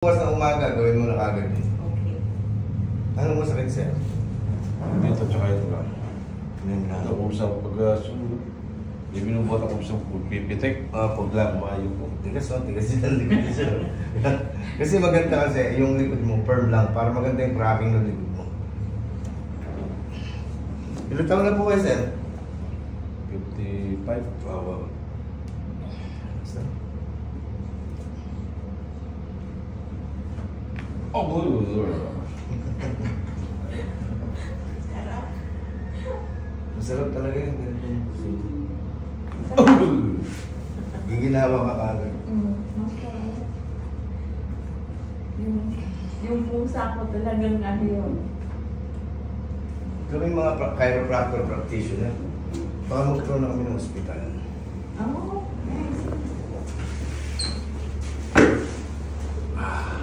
Bukas na umaga, gawin mo na kagad eh. Okay. Ano mo sakit, sir? Dito tsaka ito lang. Yan lang. Ito kung sa pag-sunod. Hindi binubuhat ako sa pipitik. Pag lang, Mayo ko. tigas yung likod mo, sir. Kasi maganda kasi, yung likod mo, firm lang, para maganda yung cracking ng likod mo. Ilang taon na po kayo, sir? 55. Wow. Oh, Sarap. Masarap talaga yung ganitong giginawa ka kagad. Okay. Yung pusa ko talagang ano yun. Kami mga chiropractor practitioner, baka magkaroon na kami ng ospital. Oh.